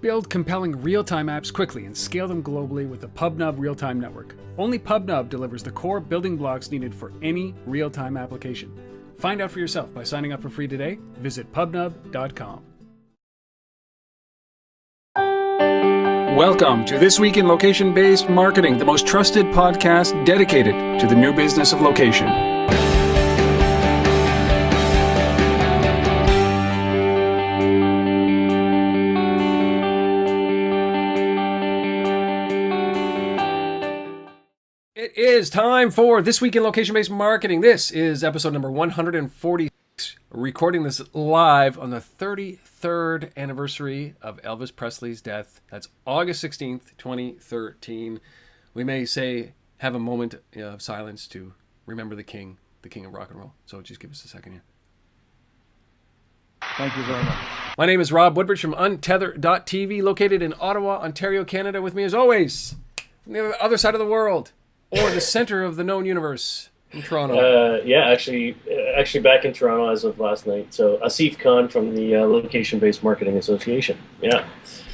Build compelling real-time apps quickly and scale them globally with the PubNub real-time network. Only PubNub delivers the core building blocks needed for any real-time application. Find out for yourself by signing up for free today. Visit pubnub.com. Welcome to This Week in Location-Based Marketing, the most trusted podcast dedicated to the new business of location. It is time for This Week in Location-Based Marketing. This is episode number 146, recording this live on the 33rd anniversary of Elvis Presley's death. That's August 16th, 2013. We may say, have a moment of silence to remember the king of rock and roll. So just give us a second here. Thank you very much. My name is Rob Woodbridge from Untether.tv, located in Ottawa, Ontario, Canada. With me as always, on the other side of the world, or the center of the known universe in Toronto. Actually back in Toronto as of last night. So Asif Khan from the Location-Based Marketing Association. Yeah.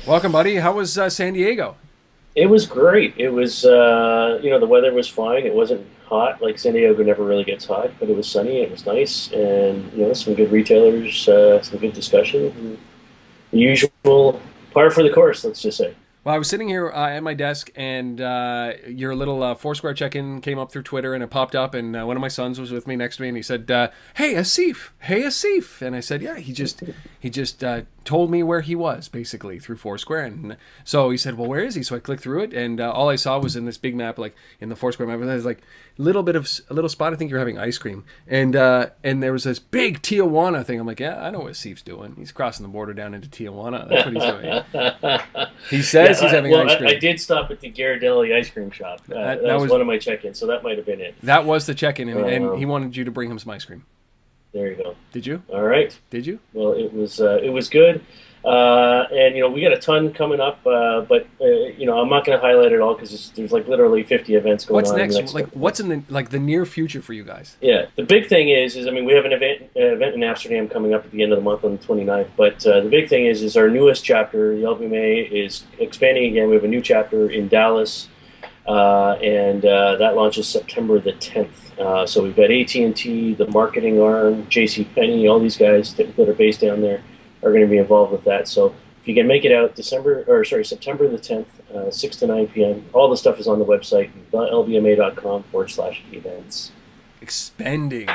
Welcome, buddy. How was San Diego? It was great. It was, the weather was fine. It wasn't hot. Like San Diego never really gets hot, but it was sunny. It was nice. And, some good retailers, some good discussion. And the usual par for the course, let's just say. Well, I was sitting here at my desk, and your little Foursquare check-in came up through Twitter, and it popped up, and one of my sons was with me next to me, and he said, "Hey, Asif," and I said, "Yeah, he just told me where he was, basically, through Foursquare." And so he said, "Well, where is he?" So I clicked through it, and all I saw was in this big map, like in the Foursquare map, and there's like a little spot. I think you're having ice cream, and there was this big Tijuana thing. I'm like, "Yeah, I know what Asif's doing. He's crossing the border down into Tijuana. That's what he's doing." He says he's having ice cream. I did stop at the Ghirardelli ice cream shop. That was one of my check-ins, so that might have been it. That was the check-in, and he wanted you to bring him some ice cream. There you go. Did you? All right. Did you? Well, it was good, and we got a ton coming up, but I'm not going to highlight it all because there's like literally 50 events going on. What's next? Like, what's in the near future for you guys? Yeah, the big thing is we have an event in Amsterdam coming up at the end of the month on the 29th. But the big thing is our newest chapter, the LBMA, is expanding again. We have a new chapter in Dallas. And that launches September the 10th. So we've got AT&T, the marketing arm, JCPenney, all these guys that are based down there are going to be involved with that. So if you can make it out September the 10th, 6 to 9 p.m. All the stuff is on the website, lbma.com/events. Expanding.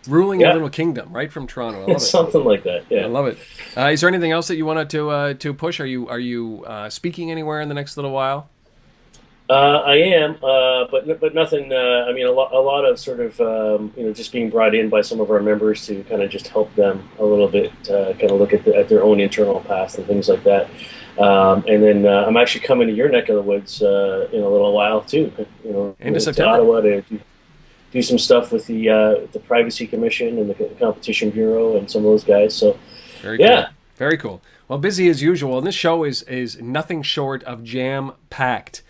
Ruling a little kingdom, right from Toronto. I love it. Something like that, yeah. I love it. Is there anything else that you wanted to push? Are you speaking anywhere in the next little while? I am, but nothing. A lot of sort of just being brought in by some of our members to kind of just help them a little bit, kind of look at their own internal paths and things like that. And then I'm actually coming to your neck of the woods in a little while too. Into September. To Ottawa to do some stuff with the Privacy Commission and the Competition Bureau and some of those guys. So, Cool. Very cool. Well, busy as usual, and this show is nothing short of jam-packed.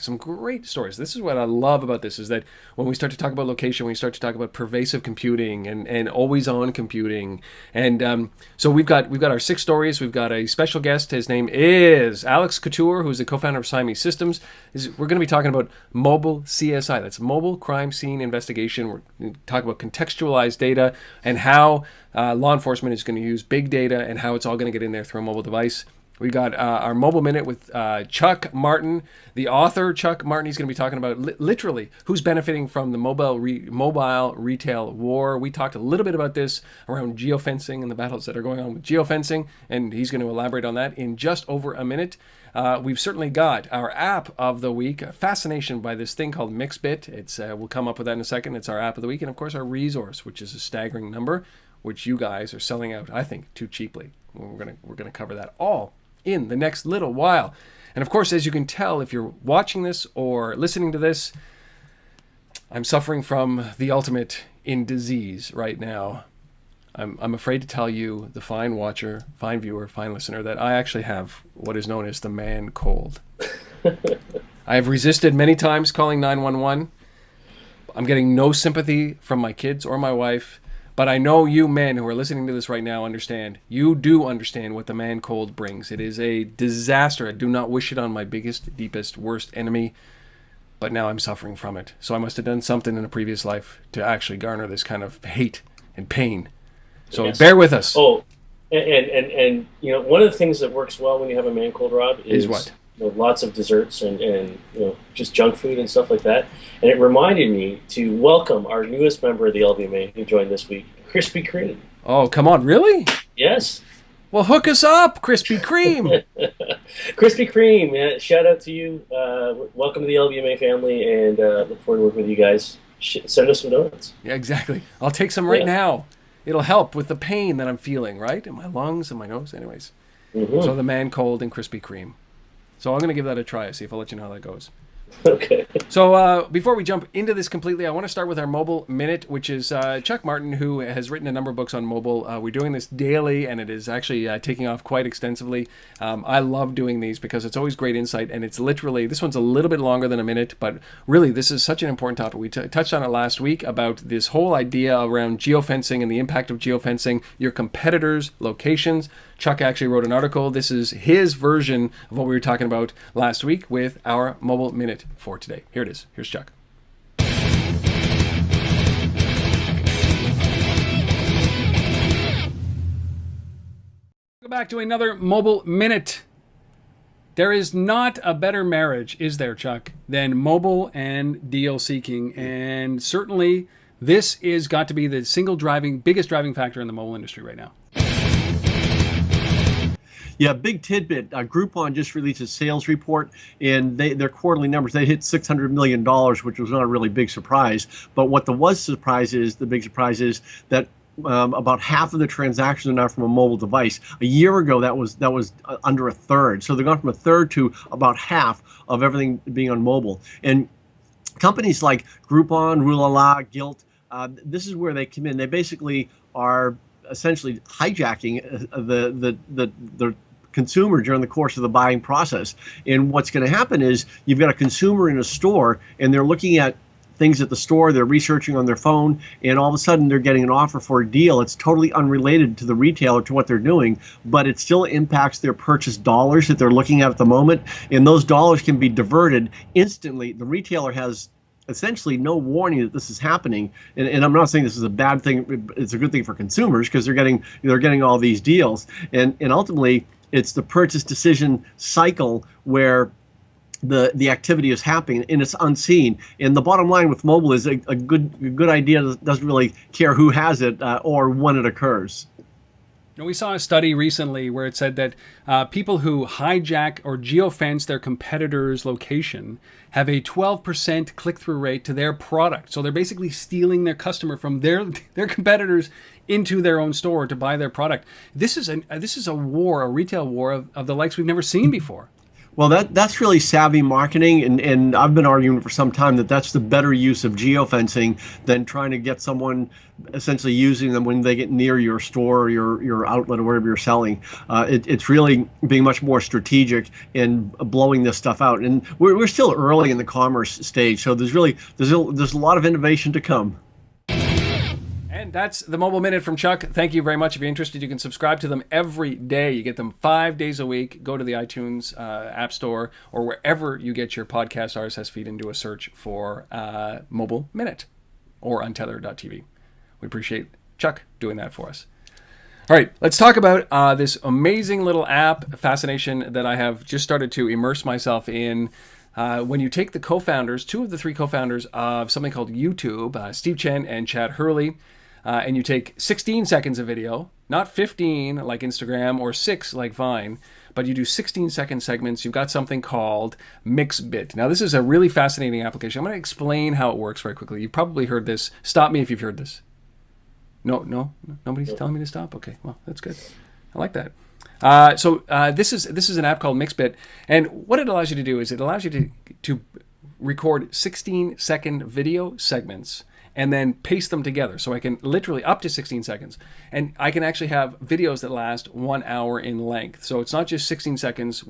Some great stories. This is what I love about this, is that when we start to talk about location, we start to talk about pervasive computing and always on computing. And so we've got our 6 stories. We've got a special guest. His name is Alex Kottoor, who's the co-founder of Siamese Systems. We're going to be talking about mobile CSI. That's mobile crime scene investigation. We're going to talk about contextualized data and how law enforcement is going to use big data and how it's all going to get in there through a mobile device. We got our Mobile Minute with Chuck Martin, the author Chuck Martin. He's going to be talking about literally who's benefiting from the mobile retail war. We talked a little bit about this around geofencing and the battles that are going on with geofencing, and he's going to elaborate on that in just over a minute. We've certainly got our app of the week, a fascination by this thing called MixBit. We'll come up with that in a second. It's our app of the week, and of course our resource, which is a staggering number, which you guys are selling out, I think, too cheaply. We're gonna cover that all in the next little while. And of course, as you can tell, if you're watching this or listening to this, I'm suffering from the ultimate in disease right now. I'm afraid to tell you, the fine watcher, fine viewer, fine listener, that I actually have what is known as the man cold. I have resisted many times calling 911. I'm getting no sympathy from my kids or my wife, But I know you men who are listening to this right now understand. You do understand what the man cold brings. It is a disaster. I do not wish it on my biggest, deepest, worst enemy. But now I'm suffering from it. So I must have done something in a previous life to actually garner this kind of hate and pain. So Yes. bear with us. Oh, and you know, one of the things that works well when you have a man cold, Rob, is what? You know, lots of desserts and you know, just junk food and stuff like that. And it reminded me to welcome our newest member of the LVMA who joined this week, Krispy Kreme. Oh, come on. Really? Yes. Well, hook us up, Krispy Kreme. Krispy Kreme, shout out to you. Welcome to the LVMA family, and look forward to working with you guys. Send us some donuts. Yeah, exactly. I'll take some right now. It'll help with the pain that I'm feeling, right? In my lungs and my nose. Anyways. Mm-hmm. So the man cold and Krispy Kreme. So I'm going to give that a try. See if I'll let you know how that goes. Okay. So before we jump into this completely, I want to start with our mobile minute, which is Chuck Martin, who has written a number of books on mobile. We're doing this daily, and it is actually taking off quite extensively. I love doing these because it's always great insight, and it's literally, this one's a little bit longer than a minute, but really this is such an important topic. We touched on it last week about this whole idea around geofencing and the impact of geofencing, your competitors' locations. Chuck actually wrote an article. This is his version of what we were talking about last week with our mobile minute for today. Here it is. Here's Chuck. Go back to another mobile minute. There is not a better marriage, is there, Chuck, than mobile and deal seeking. And certainly this is got to be the biggest driving factor in the mobile industry right now. Yeah, big tidbit. Groupon just released a sales report, and their quarterly numbers, they hit $600 million, which was not a really big surprise. But what the big surprise is that about half of the transactions are now from a mobile device. A year ago, that was under a third. So they've gone from a third to about half of everything being on mobile. And companies like Groupon, Rulala, Gilt, this is where they come in. They basically are essentially hijacking the consumer during the course of the buying process. And what's going to happen is you've got a consumer in a store, and they're looking at things at the store, they're researching on their phone, and all of a sudden they're getting an offer for a deal. It's totally unrelated to the retailer, to what they're doing, but it still impacts their purchase dollars that they're looking at the moment, and those dollars can be diverted instantly. The retailer has essentially no warning that this is happening, and I'm not saying this is a bad thing. It's a good thing for consumers because they're getting all these deals, and ultimately it's the purchase decision cycle where the activity is happening, and it's unseen. And the bottom line with mobile is a good idea doesn't really care who has it or when it occurs. You know, we saw a study recently where it said that people who hijack or geofence their competitor's location have a 12% click-through rate to their product. So they're basically stealing their customer from their competitors into their own store to buy their product. This is a war, a retail war of the likes we've never seen before. Well, that's really savvy marketing, and I've been arguing for some time that that's the better use of geofencing than trying to get someone essentially using them when they get near your store or your outlet or wherever you're selling. It's really being much more strategic and blowing this stuff out. And we're still early in the commerce stage, so there's a lot of innovation to come. And that's the Mobile Minute from Chuck. Thank you very much. If you're interested, you can subscribe to them every day. You get them 5 days a week. Go to the iTunes App Store or wherever you get your podcast RSS feed and do a search for Mobile Minute or untether.tv. We appreciate Chuck doing that for us. All right, let's talk about this amazing little app fascination that I have just started to immerse myself in. When you take the co-founders, 2 of the 3 co-founders of something called YouTube, Steve Chen and Chad Hurley, and you take 16 seconds of video, not 15 like Instagram or 6 like Vine, but you do 16-second segments. You've got something called MixBit. Now, this is a really fascinating application. I'm going to explain how it works very quickly. You've probably heard this. Stop me if you've heard this. No, nobody's telling me to stop? Okay, well, that's good. I like that. So this is an app called MixBit, and what it allows you to do is it allows you to record 16-second video segments and then paste them together. So I can literally up to 16 seconds, and I can actually have videos that last 1 hour in length. So it's not just 16 seconds,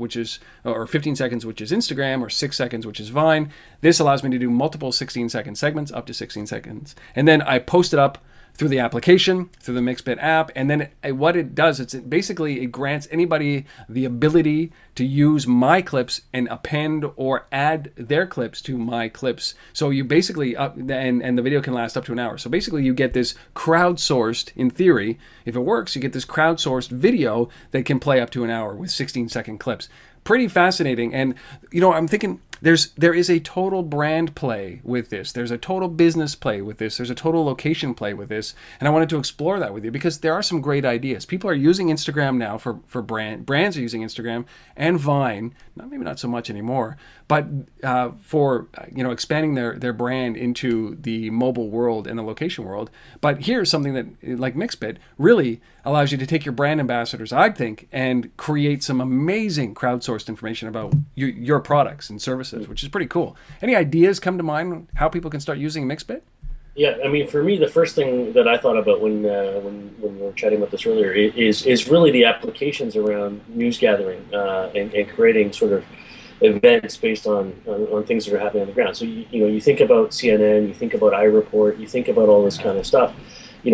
or 15 seconds, which is Instagram, or 6 seconds, which is Vine. This allows me to do multiple 16-second segments up to 16 seconds, and then I post it up through the application, through the MixBit app, and then what it does, it grants anybody the ability to use my clips and append or add their clips to my clips. So you basically, and the video can last up to an hour. So basically you get this crowdsourced, in theory, if it works, you get this crowdsourced video that can play up to an hour with 16-second clips. Pretty fascinating. And, I'm thinking there is a total brand play with this. There's a total business play with this. There's a total location play with this. And I wanted to explore that with you because there are some great ideas. People are using Instagram now for brands are using Instagram and Vine, maybe not so much anymore, but for expanding their brand into the mobile world and the location world. But here's something that, like MixBit, really allows you to take your brand ambassadors, I think, and create some amazing crowdsourced information about your products and services, which is pretty cool. Any ideas come to mind on how people can start using MixBit? Yeah, I mean, for me, the first thing that I thought about when we were chatting about this earlier is really the applications around news gathering and creating sort of events based on things that are happening on the ground. So you think about CNN, you think about iReport, you think about all this kind of stuff. The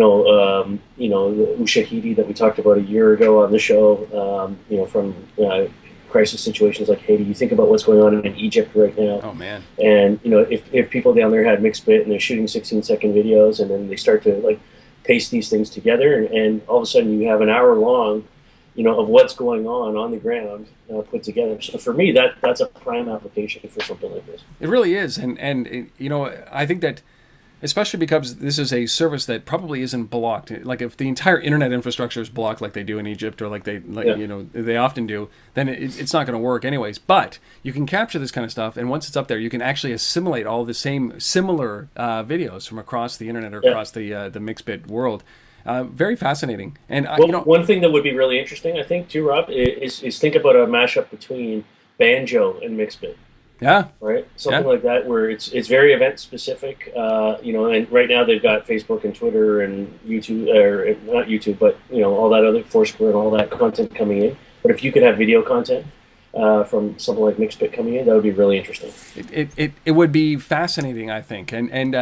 Ushahidi that we talked about a year ago on the show, from crisis situations like Haiti. You think about what's going on in Egypt right now. Oh, man. And, if people down there had MixBit and they're shooting 16-second videos and then they start to, paste these things together and all of a sudden you have an hour long, of what's going on the ground put together. So for me, that's a prime application for something like this. It really is. And I think that, especially because this is a service that probably isn't blocked. Like if the entire internet infrastructure is blocked like they do in Egypt or they often do, then it's not going to work anyways. But you can capture this kind of stuff, and once it's up there, you can actually assimilate all the similar videos from across the internet or across the MixBit world. Very fascinating. And one thing that would be really interesting, I think, too, Rob, is think about a mashup between banjo and MixBit. Yeah. Right. Something like that, where it's very event specific. And right now they've got Facebook and Twitter and YouTube, or not YouTube, but all that other Foursquare and all that content coming in. But if you could have video content from something like MixBit coming in, that would be really interesting. It would be fascinating, I think. And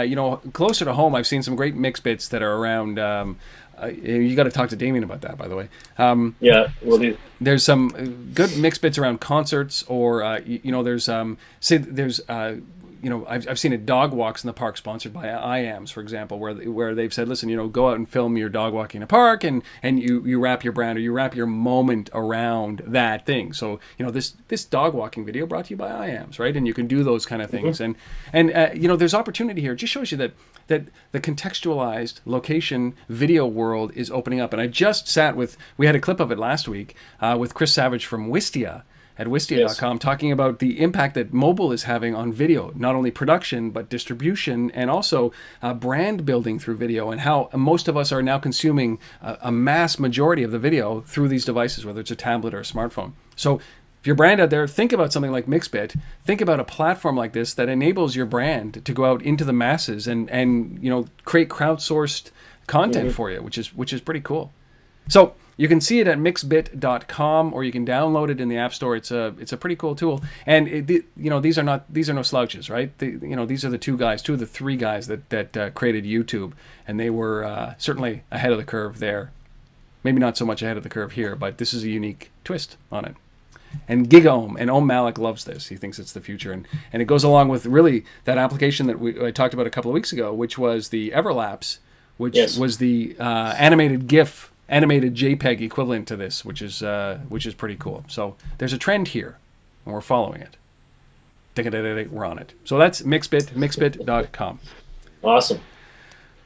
closer to home, I've seen some great MixBits that are around. You got to talk to Damien about that, by the way. Yeah, will do. There's some good MixBits around concerts, or I've seen it dog walks in the park sponsored by IAMS, for example, where they've said, listen, go out and film your dog walking in a park, and you wrap your brand or you wrap your moment around that thing. So this dog walking video brought to you by IAMS, right? And you can do those kind of things, and there's opportunity here. It just shows you that the contextualized location video world is opening up. And I just we had a clip of it last week with Chris Savage from Wistia at wistia.com, talking about the impact that mobile is having on video, not only production, but distribution, and also brand building through video, and how most of us are now consuming a mass majority of the video through these devices, whether it's a tablet or a smartphone. So if you're a brand out there, think about something like MixBit. Think about a platform like this that enables your brand to go out into the masses and create crowdsourced content for you, which is pretty cool. So you can see it at mixbit.com, or you can download it in the App Store. It's a pretty cool tool, and these are no slouches, right? These are two of the three guys that created YouTube, and they were certainly ahead of the curve there. Maybe not so much ahead of the curve here, but this is a unique twist on it. And GigOhm, and Om Malik loves this. He thinks it's the future, and it goes along with really that application that I talked about a couple of weeks ago, which was the Everlapse, which was the animated GIF. Animated JPEG equivalent to this, which is pretty cool. So there's a trend here, and we're following it. We're on it. So that's mixbit.com. Awesome.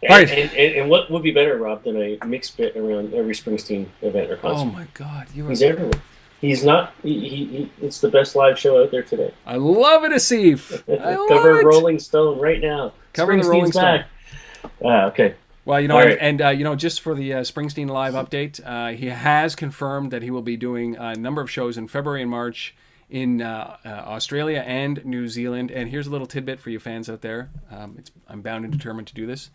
All right. And what would be better, Rob, than a MixBit around every Springsteen event or concert? Oh my God, he's everywhere. He's not. He it's the best live show out there today. I love it, Asif. Cover Rolling Stone right now. Cover the Rolling Stone. Okay. Well, right. and just for the Springsteen live update, he has confirmed that he will be doing a number of shows in February and March in Australia and New Zealand. And here's a little tidbit for you fans out there. I'm bound and determined to do this.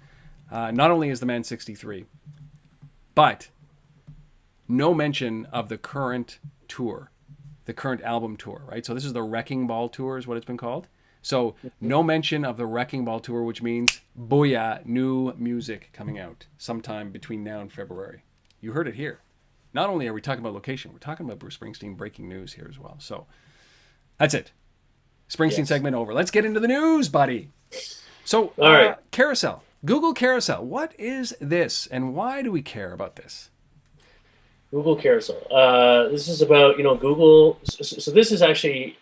Not only is the man 63, but no mention of the current tour, the current album tour, right? So this is the Wrecking Ball tour is what it's been called. So no mention of the Wrecking Ball tour, which means booyah, new music coming out sometime between now and February. You heard it here. Not only are we talking about location, we're talking about Bruce Springsteen breaking news here as well. So that's it. Springsteen segment over. Let's get into the news, buddy. So, all right. Carousel. Google Carousel. What is this, and why do we care about this? Google Carousel. This is about, Google. So this is actually,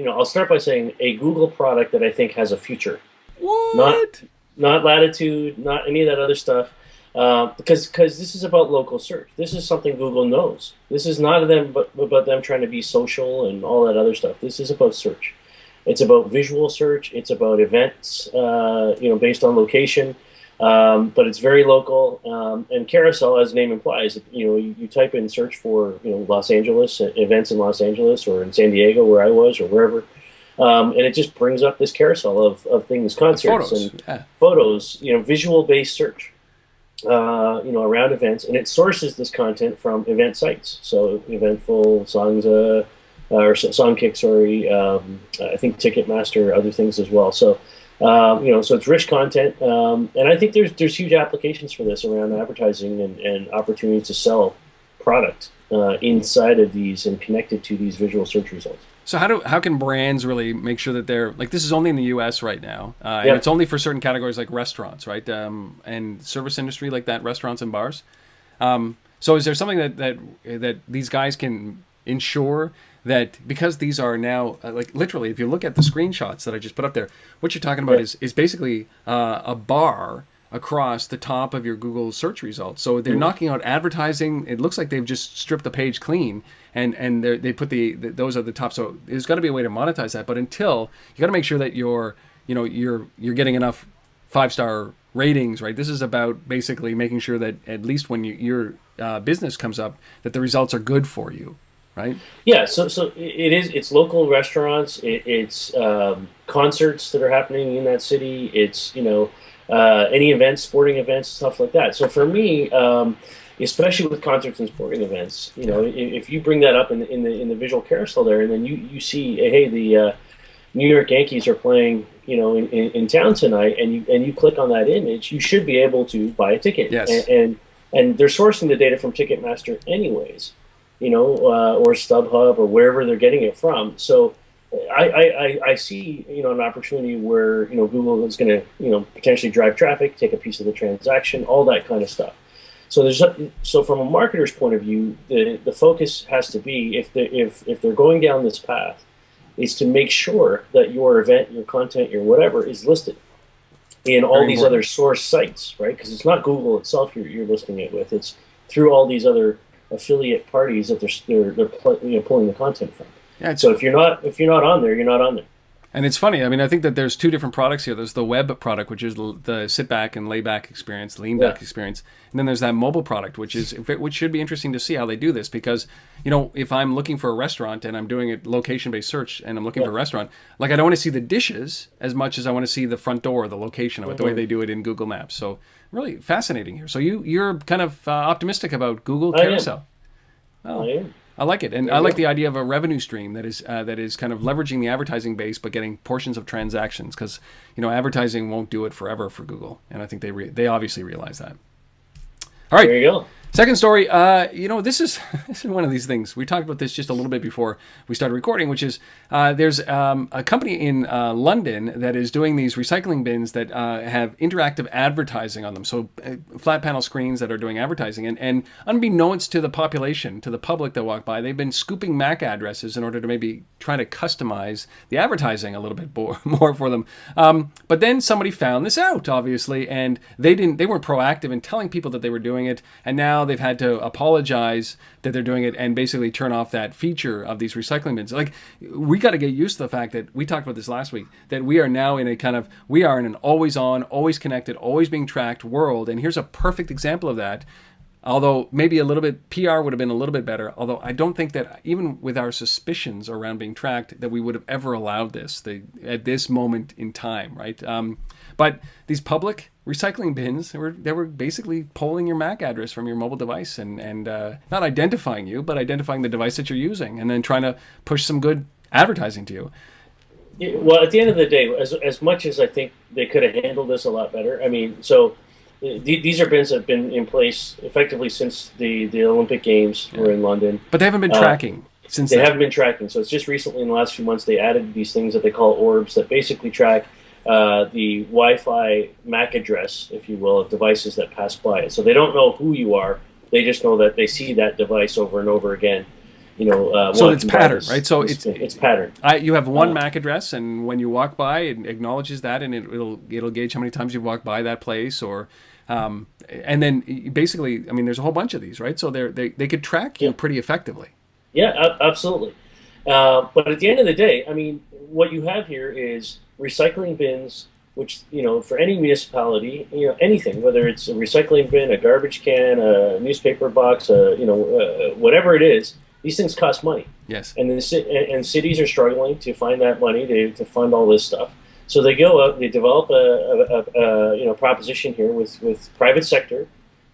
I'll start by saying a Google product that I think has a future. What? Not Latitude, not any of that other stuff. Because this is about local search. This is something Google knows. This is not about them trying to be social and all that other stuff. This is about search. It's about visual search. It's about events, based on location. But it's very local. And Carousel, as the name implies, you type in search for Los Angeles, events in Los Angeles or in San Diego where I was or wherever. And it just brings up this carousel of things, concerts and photos, visual-based search. Around events, and it sources this content from event sites. So Eventful, Songza, or Songkick, sorry. I think Ticketmaster, other things as well. So, so it's rich content, and I think there's huge applications for this around advertising and opportunities to sell product inside of these and connected to these visual search results. So how can brands really make sure that they're like, this is only in the U.S. right now, and it's only for certain categories like restaurants, right, and service industry like that, restaurants and bars. So is there something that these guys can ensure that, because these are now like literally, if you look at the screenshots that I just put up there, what you're talking about is basically a bar across the top of your Google search results. So they're knocking out advertising. It looks like they've just stripped the page clean, and they put those at the top. So there's got to be a way to monetize that. But until, you got to make sure that you're getting enough 5-star ratings, right? This is about basically making sure that at least when your business comes up, that the results are good for you, right? Yeah. So it's local restaurants. It's concerts that are happening in that city. It's any events, sporting events, stuff like that. So for me, especially with concerts and sporting events, if you bring that up in the visual carousel there, and then you see, hey, the New York Yankees are playing, in town tonight, and you click on that image, you should be able to buy a ticket. Yes. And they're sourcing the data from Ticketmaster anyways, or StubHub or wherever they're getting it from. So I see, an opportunity where, Google is going to, potentially drive traffic, take a piece of the transaction, all that kind of stuff. So from a marketer's point of view, the focus has to be, if they're going down this path, is to make sure that your event, your content, your whatever is listed in all these other source sites, right? Because it's not Google itself you're listing it with; it's through all these other affiliate parties that they're pulling the content from. Yeah, so if you're not on there, you're not on there. And it's funny. I mean, I think that there's two different products here. There's the web product, which is the sit back and lay back experience, lean back experience, and then there's that mobile product, which should be interesting to see how they do this. Because if I'm looking for a restaurant and I'm doing a location-based search and I'm looking for a restaurant, like, I don't want to see the dishes as much as I want to see the front door, the location of it, the way they do it in Google Maps. So really fascinating here. So you're kind of optimistic about Google Carousel. Oh, I am. I like it, and I like the idea of a revenue stream that is kind of leveraging the advertising base, but getting portions of transactions, because advertising won't do it forever for Google, and I think they obviously realize that. All right, there you go. Second story, this is one of these things. We talked about this just a little bit before we started recording, which is there's a company in London that is doing these recycling bins that have interactive advertising on them. So flat panel screens that are doing advertising. And unbeknownst to the population, to the public that walk by, they've been scooping MAC addresses in order to maybe try to customize the advertising a little bit more for them. But then somebody found this out, obviously, and they weren't proactive in telling people that they were doing it. And now they've had to apologize that they're doing it and basically turn off that feature of these recycling bins. Like, we got to get used to the fact that we talked about this last week, that we are now in an always on, always connected, always being tracked world. And here's a perfect example of that. Although maybe a little bit, PR would have been a little bit better. Although I don't think that, even with our suspicions around being tracked, that we would have ever allowed this at this moment in time, right? But these public recycling bins, they were basically pulling your MAC address from your mobile device and not identifying you, but identifying the device that you're using, and then trying to push some good advertising to you. Well, at the end of the day, as much as I think they could have handled this a lot better, I mean, so these are bins that have been in place effectively since the Olympic Games were in London. But they haven't been tracking since They then. haven't been tracking. So it's just recently in the last few months they added these things that they call orbs that basically track the Wi-Fi MAC address, if you will, of devices that pass by it. So they don't know who you are. They just know that they see that device over and over again. So it's pattern, right? So it's pattern. You have one MAC address, and when you walk by, it acknowledges that, and it'll gauge how many times you've walked by that place, or and then basically, I mean, there's a whole bunch of these, right? So they could track you pretty effectively. Yeah, absolutely. But at the end of the day, I mean, what you have here is recycling bins, which, for any municipality, anything, whether it's a recycling bin, a garbage can, a newspaper box, whatever it is, these things cost money. Yes. And cities are struggling to find that money to fund all this stuff. So they go out, they develop a proposition here with private sector.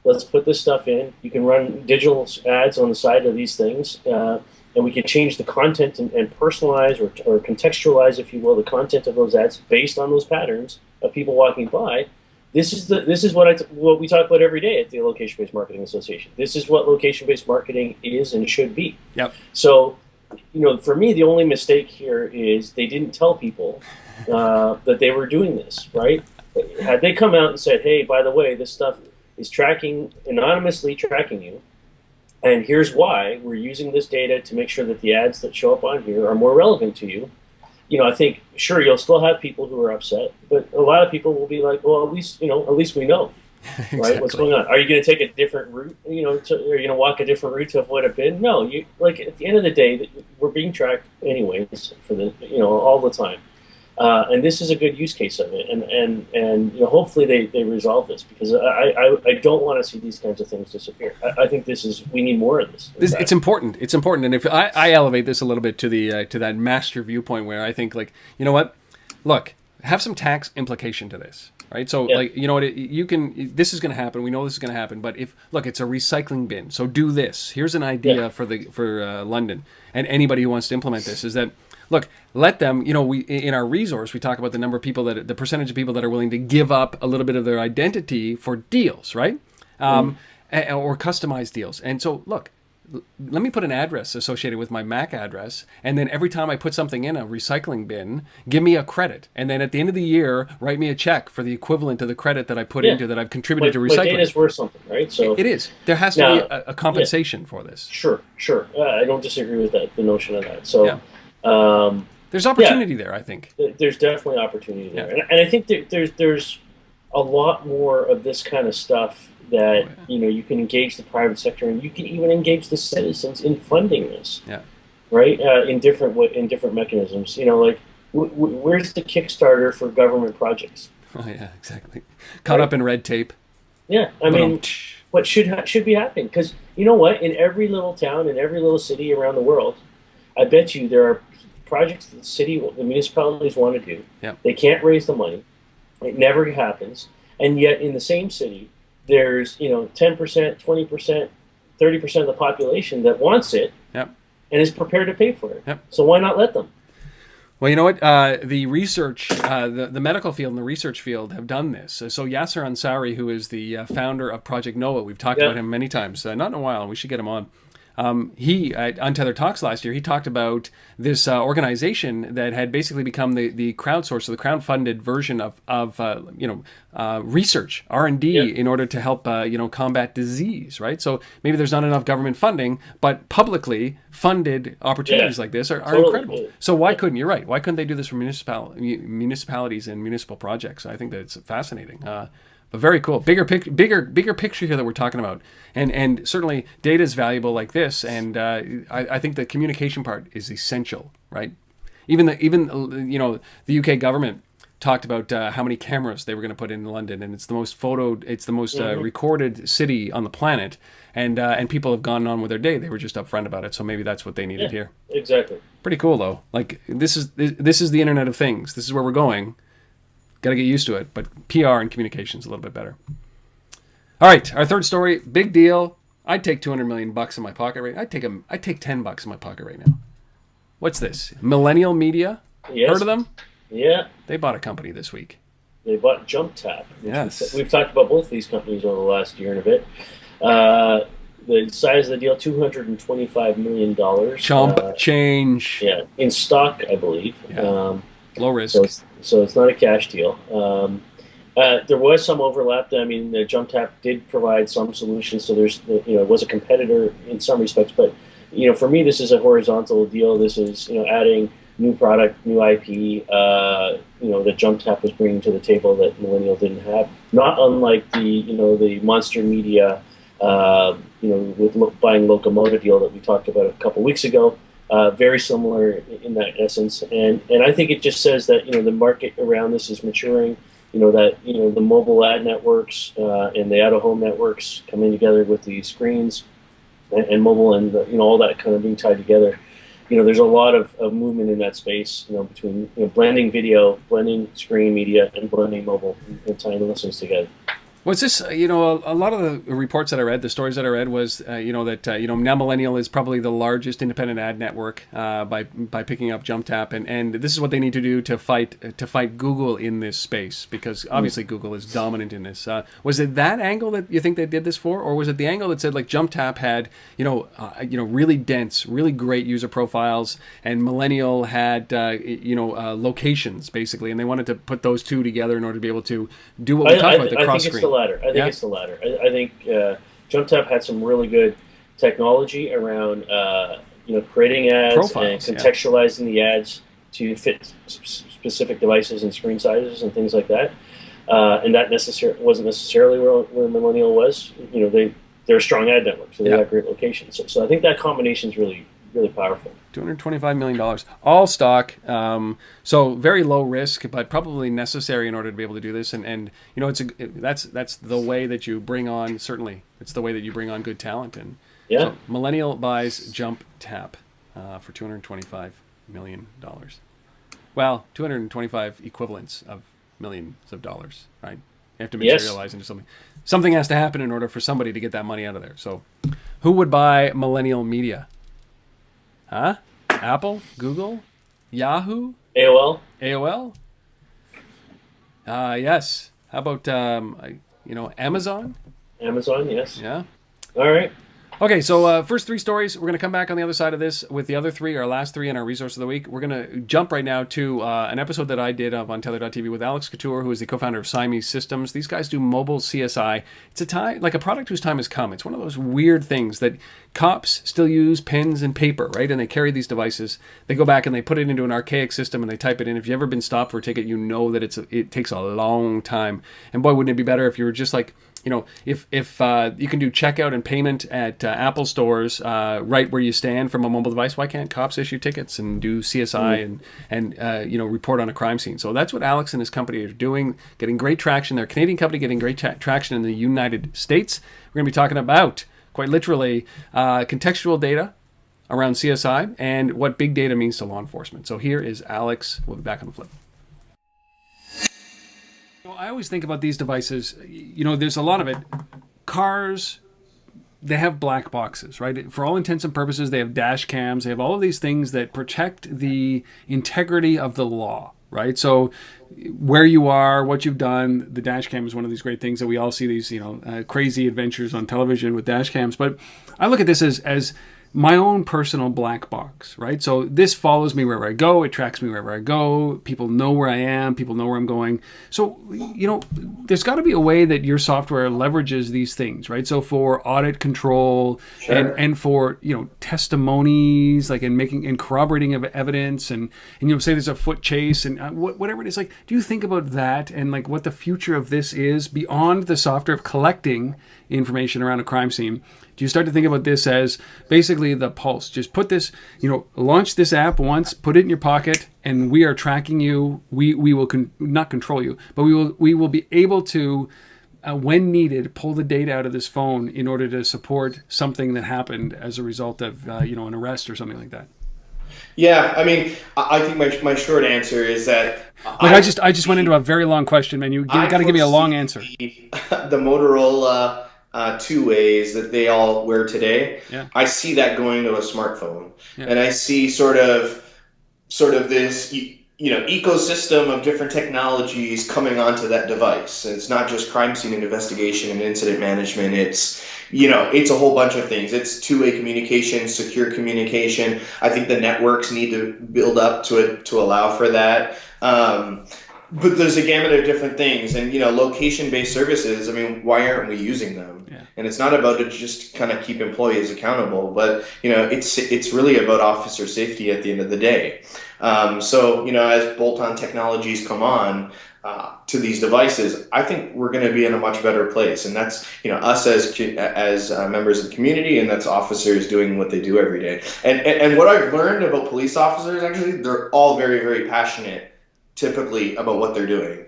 Let's put this stuff in. You can run digital ads on the side of these things, and we can change the content and personalize or contextualize, if you will, the content of those ads based on those patterns of people walking by. This is what we talk about every day at the Location-Based Marketing Association. This is what location-based marketing is and should be. Yep. So, for me, the only mistake here is they didn't tell people that they were doing this, right? Had they come out and said, hey, by the way, this stuff is anonymously tracking you, and here's why we're using this data to make sure that the ads that show up on here are more relevant to you. I think, sure, you'll still have people who are upset, but a lot of people will be like, well, at least we know, Exactly. right? What's going on? Are you going to take a different route? Are you going to walk a different route to avoid a bin? No, at the end of the day, we're being tracked anyways for all the time. And this is a good use case of it, and hopefully they resolve this, because I don't want to see these kinds of things disappear. I think we need more of this. It's important. It's important, and if I elevate this a little bit to that master viewpoint, where I think, like, you know what, look, have some tax implication to this, right? So like, you know what, this is going to happen. We know this is going to happen, but it's a recycling bin. So do this. Here's an idea for London, and anybody who wants to implement this is that. Look, let them, we in our resource, we talk about the percentage of people that are willing to give up a little bit of their identity for deals, right? Or customized deals. And so, look, let me put an address associated with my MAC address, and then every time I put something in a recycling bin, give me a credit. And then at the end of the year, write me a check for the equivalent of the credit that I put into that I've contributed to recycling. But data is worth something, right? So it is. There has to be a compensation for this. Sure. I don't disagree with the notion of that. So. Yeah. There's opportunity there, I think. There's definitely opportunity there, and I think there's a lot more of this kind of stuff that you can engage the private sector, and you can even engage the citizens in funding this. Yeah. Right. In different mechanisms. Where's the Kickstarter for government projects? Oh yeah, exactly. Caught up in red tape. Yeah, I mean, what should be happening? Because you know what? In every little town, in every little city around the world, I bet you there are projects that the municipalities want to do. Yep. They can't raise the money. It never happens. And yet in the same city, there's 10%, 20%, 30% of the population that wants it and is prepared to pay for it. Yep. So why not let them? Well, you know what? The research, the medical field and the research field have done this. So Yasser Ansari, who is the founder of Project Noah, we've talked about him many times, not in a while, and we should get him on. He at Untethered Talks last year, he talked about this organization that had basically become the crowdsourced, so the crowd-funded version of research, R&D, in order to help combat disease, right? So maybe there's not enough government funding, but publicly funded opportunities like this are incredible. So why couldn't, you're right, why couldn't they do this for municipalities and municipal projects? I think that it's fascinating. But very cool. Bigger picture here that we're talking about, and certainly data is valuable like this. And I think the communication part is essential, right? Even the UK government talked about how many cameras they were going to put in London, and it's the most recorded city on the planet, and people have gone on with their day. They were just upfront about it, so maybe that's what they needed here. Exactly. Pretty cool though. Like this is the Internet of Things. This is where we're going. Got to get used to it, but PR and communication is a little bit better. All right, our third story, big deal. I'd take $200 million in my pocket right now. I'd take $10 in my pocket right now. What's this? Millennial Media Yes. Heard of them? Yeah. They bought a company this week. They bought JumpTap. Yes. We've talked about both these companies over the last year and a bit. The size of the deal, $225 million. Chump change. Yeah, in stock, I believe. Yeah. Low risk. So it's not a cash deal. There was some overlap. I mean, JumpTap did provide some solutions, so it was a competitor in some respects. But for me, this is a horizontal deal. This is adding new product, new IP. That JumpTap was bringing to the table that Millennial didn't have. Not unlike the Monster Media, with buying Locomotive deal that we talked about a couple weeks ago. Very similar in that essence, and I think it just says that the market around this is maturing. That the mobile ad networks and the out-of-home networks coming together with the screens and mobile and all that kind of being tied together. There's a lot of movement in that space. Between blending video, blending screen media, and blending mobile and tying the lessons together. Was this, a lot of the reports that I read, the stories that I read was, that now Millennial is probably the largest independent ad network by picking up JumpTap, and this is what they need to do to fight Google in this space, because obviously Google is dominant in this. Was it that angle that you think they did this for, or was it the angle that said like JumpTap had really dense, really great user profiles, and Millennial had locations basically, and they wanted to put those two together in order to be able to do what we talked about, the cross screen. I think it's the latter. I think JumpTap had some really good technology around creating ads profiles, and contextualizing the ads to fit specific devices and screen sizes and things like that. And that wasn't necessarily where Millennial was. They're a strong ad network, so they got great locations. So I think that combination is really, really powerful. $225 million, all stock, so very low risk, but probably necessary in order to be able to do this. And that's the way that you bring on. Certainly, it's the way that you bring on good talent. And so Millennial buys JumpTap for $225 million. Well, 225 equivalents of millions of dollars, right? You have to materialize into something. Something has to happen in order for somebody to get that money out of there. So, who would buy Millennial Media? Huh? Apple? Google? Yahoo? AOL? AOL? Yes. How about, Amazon? Amazon, yes. Yeah. All right. Okay, so first three stories. We're going to come back on the other side of this with the other three, our last three, and our resource of the week. We're going to jump right now to an episode that I did on Tether.tv with Alex Kottoor, who is the co-founder of Siamese Systems. These guys do mobile CSI. It's a product whose time has come. It's one of those weird things that cops still use pens and paper, right? And they carry these devices. They go back and they put it into an archaic system and they type it in. If you've ever been stopped for a ticket, you know that it takes a long time. And boy, wouldn't it be better if you were just like, if you can do checkout and payment at Apple stores right where you stand from a mobile device, why can't cops issue tickets and do CSI and report on a crime scene? So that's what Alex and his company are doing, getting great traction. They're a Canadian company getting great traction in the United States. We're going to be talking about, quite literally, contextual data around CSI and what big data means to law enforcement. So here is Alex. We'll be back on the flip. I always think about these devices, there's a lot of it. Cars, they have black boxes, right? For all intents and purposes, they have dash cams. They have all of these things that protect the integrity of the law, right? So where you are, what you've done, the dash cam is one of these great things that we all see these, crazy adventures on television with dash cams. But I look at this as my own personal black box, right? So this follows me wherever I go. It tracks me wherever I go. People know where I am. People know where I'm going. So, there's got to be a way that your software leverages these things, right? So for audit control and for, testimonies, like and corroborating of evidence and say there's a foot chase and whatever it is, like, do you think about that and like what the future of this is beyond the software of collecting information around a crime scene? Do you start to think about this as basically the pulse? Just put this, launch this app once, put it in your pocket, and we are tracking you. We will not control you, but we will be able to, when needed, pull the data out of this phone in order to support something that happened as a result of an arrest or something like that. Yeah, I mean, I think my short answer is that I just went into a very long question, man. You got to give me a long answer. The Motorola two-ways that they all wear today. Yeah. I see that going to a smartphone, and I see sort of this. ecosystem of different technologies coming onto that device. And it's not just crime scene investigation and incident management. It's a whole bunch of things. It's two-way communication, secure communication. I think the networks need to build up to it to allow for that. But there's a gamut of different things, and location-based services. I mean, why aren't we using them? Yeah. And it's not about to just kind of keep employees accountable, but it's really about officer safety at the end of the day. So as bolt-on technologies come on to these devices, I think we're going to be in a much better place, and that's us as members of the community, and that's officers doing what they do every day. And what I've learned about police officers, actually, they're all very, very passionate typically about what they're doing.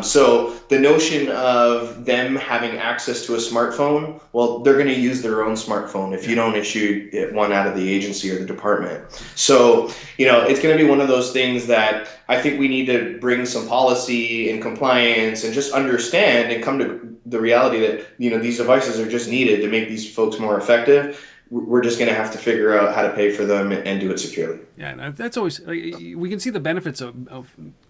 So the notion of them having access to a smartphone, well, they're going to use their own smartphone if you don't issue one out of the agency or the department. So, it's going to be one of those things that I think we need to bring some policy and compliance and just understand and come to the reality that, these devices are just needed to make these folks more effective. We're just going to have to figure out how to pay for them and do it securely. Yeah, and that's always, we can see the benefits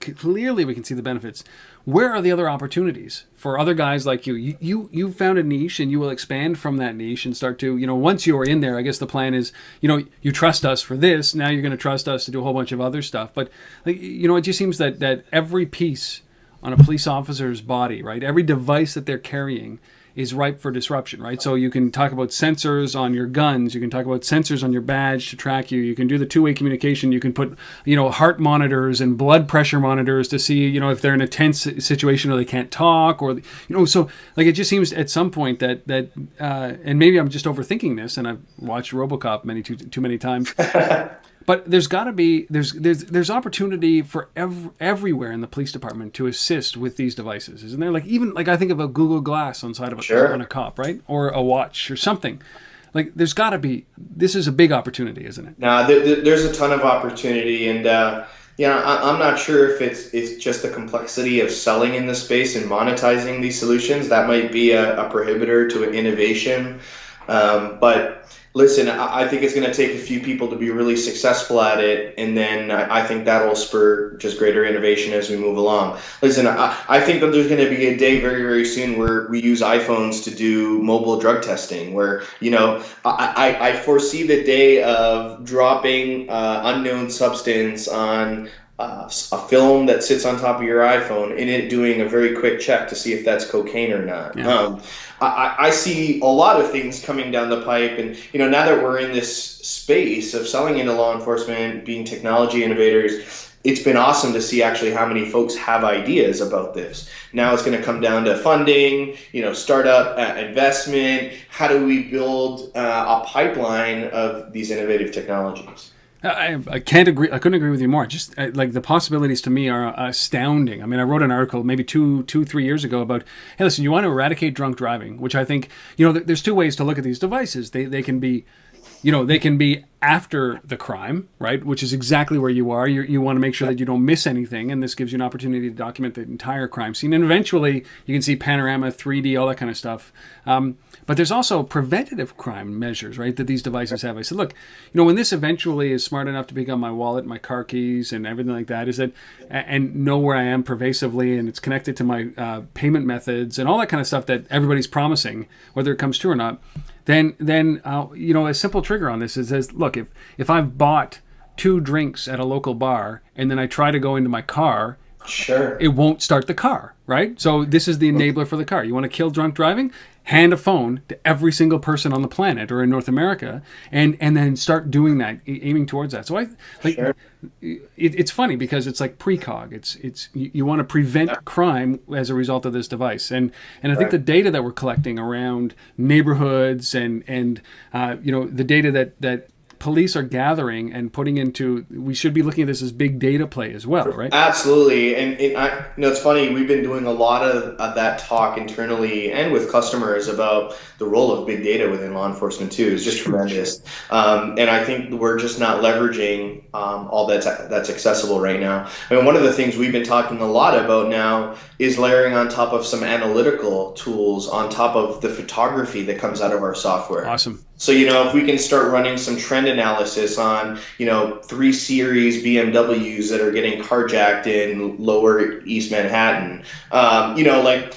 clearly we can see the benefits. Where are the other opportunities for other guys like you? You found a niche, and you will expand from that niche and start to, once you're in there, I guess the plan is, you trust us for this, now you're going to trust us to do a whole bunch of other stuff. But, it just seems that every piece on a police officer's body, right, every device that they're carrying is ripe for disruption, right? So you can talk about sensors on your guns, you can talk about sensors on your badge to track you, you can do the two-way communication, you can put, heart monitors and blood pressure monitors to see, if they're in a tense situation or they can't talk, or, so like it just seems at some point that and maybe I'm just overthinking this, and I've watched RoboCop too many times. But there's got to be there's opportunity for everywhere in the police department to assist with these devices, isn't there? Like even I think of a Google Glass on side of on a cop, right, or a watch or something. Like there's got to be. This is a big opportunity, isn't it? No, there's a ton of opportunity, and I'm not sure if it's just the complexity of selling in this space and monetizing these solutions that might be a prohibitor to an innovation, but. Listen, I think it's going to take a few people to be really successful at it, and then I think that'll spur just greater innovation as we move along. Listen, I think that there's going to be a day very, very soon where we use iPhones to do mobile drug testing, where, I foresee the day of dropping unknown substance on a film that sits on top of your iPhone and it doing a very quick check to see if that's cocaine or not. Yeah. I see a lot of things coming down the pipe, and now that we're in this space of selling into law enforcement, being technology innovators, it's been awesome to see actually how many folks have ideas about this. Now it's going to come down to funding, startup investment. How do we build a pipeline of these innovative technologies? I can't agree. I couldn't agree with you more. Just like the possibilities to me are astounding. I mean, I wrote an article maybe 3 years ago about, hey, listen, you want to eradicate drunk driving, which I think, there's two ways to look at these devices. They can be, they can be after the crime, right? Which is exactly where you are. You want to make sure that you don't miss anything, and this gives you an opportunity to document the entire crime scene. And eventually, you can see panorama, 3D, all that kind of stuff. But there's also preventative crime measures, right, that these devices have. I said, look, when this eventually is smart enough to pick up my wallet, my car keys, and everything like that, is that, and know where I am pervasively, and it's connected to my payment methods and all that kind of stuff that everybody's promising, whether it comes true or not, then a simple trigger on this is says, look, if I've bought 2 drinks at a local bar and then I try to go into my car, sure, it won't start the car, right? So this is the enabler for the car. You want to kill drunk driving? Hand a phone to every single person on the planet or in North America, and then start doing that, aiming towards that. So sure. It's funny because it's like precog. It's you want to prevent crime as a result of this device, and I think the data that we're collecting around neighborhoods and the data that police are gathering and putting into, we should be looking at this as big data play as well, right? Absolutely. And it's funny, we've been doing a lot of that talk internally and with customers about the role of big data within law enforcement too. Is just tremendous. And I think we're just not leveraging all that's accessible right now. I mean, one of the things we've been talking a lot about now is layering on top of some analytical tools on top of the photography that comes out of our software. Awesome. So, if we can start running some trend analysis on, 3 series BMWs that are getting carjacked in lower East Manhattan, like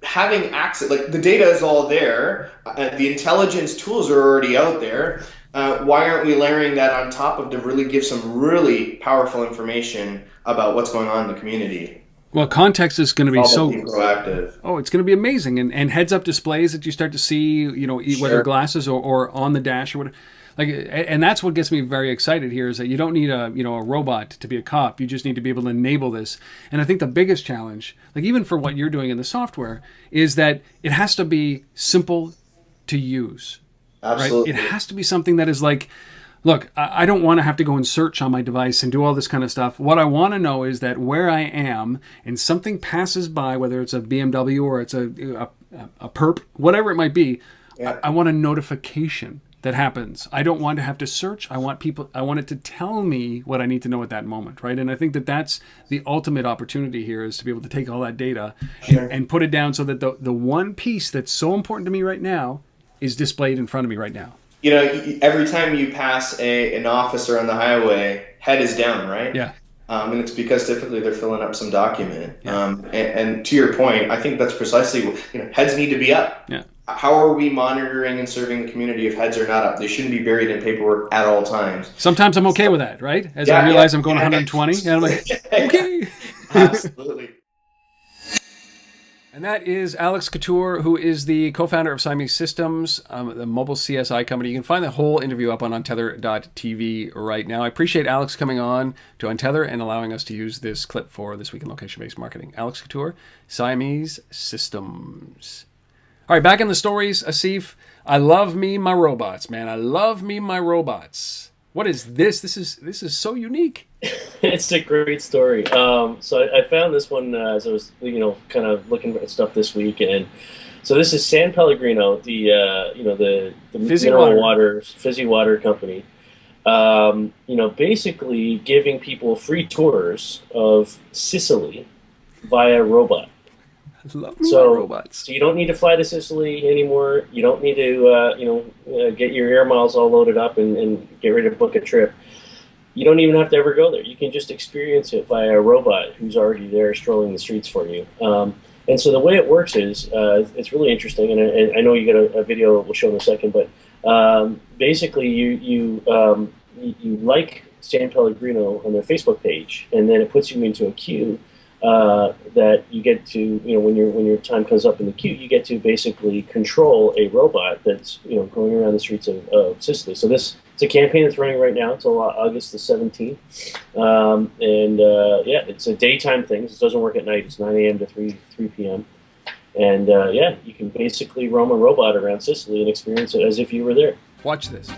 having access, like the data is all there, the intelligence tools are already out there. Why aren't we layering that on top of to really give some really powerful information about what's going on in the community? Well, context is going to be so proactive. Oh, it's going to be amazing, and heads-up displays that you start to see, whether glasses or on the dash or whatever. And that's what gets me very excited here is that you don't need a robot to be a cop. You just need to be able to enable this. And I think the biggest challenge, like even for what you're doing in the software, is that it has to be simple to use. Absolutely. Right? It has to be something that is like, look, I don't want to have to go and search on my device and do all this kind of stuff. What I want to know is that where I am and something passes by, whether it's a BMW or it's a perp, whatever it might be, I want a notification that happens. I don't want to have to search. I want it to tell me what I need to know at that moment, right? And I think that that's the ultimate opportunity here is to be able to take all that data and put it down so that the one piece that's so important to me right now is displayed in front of me right now. Every time you pass an officer on the highway, head is down, right? Yeah. And it's because typically they're filling up some document. Yeah. And to your point, I think that's precisely, heads need to be up. Yeah. How are we monitoring and serving the community if heads are not up? They shouldn't be buried in paperwork at all times. Sometimes I'm okay with that, right? As I realize I'm going 120, and I'm like, okay. Absolutely. And that is Alex Kottoor, who is the co-founder of Siamese Systems, the mobile CSI company. You can find the whole interview up on untether.tv right now. I appreciate Alex coming on to Untether and allowing us to use this clip for This Week in Location-Based Marketing. Alex Kottoor, Siamese Systems. All right, back in the stories, Asif. I love me my robots, man. I love me my robots. What is this? This is so unique. It's a great story. So I found this one as I was, kind of looking at stuff this week, and so this is San Pellegrino, the fizzy water company. Basically giving people free tours of Sicily via robot. Love me my robots. So you don't need to fly to Sicily anymore. You don't need to, get your air miles all loaded up and get ready to book a trip. You don't even have to ever go there. You can just experience it via a robot who's already there strolling the streets for you. And so the way it works is, it's really interesting, and I know you got a video we'll show in a second, but basically you like San Pellegrino on their Facebook page, and then it puts you into a queue that you get to, when your time comes up in the queue, you get to basically control a robot that's, going around the streets of Sicily. So it's a campaign that's running right now until August the 17th. It's a daytime thing. This doesn't work at night. It's 9 a.m. to 3 p.m. And you can basically roam a robot around Sicily and experience it as if you were there. Watch this.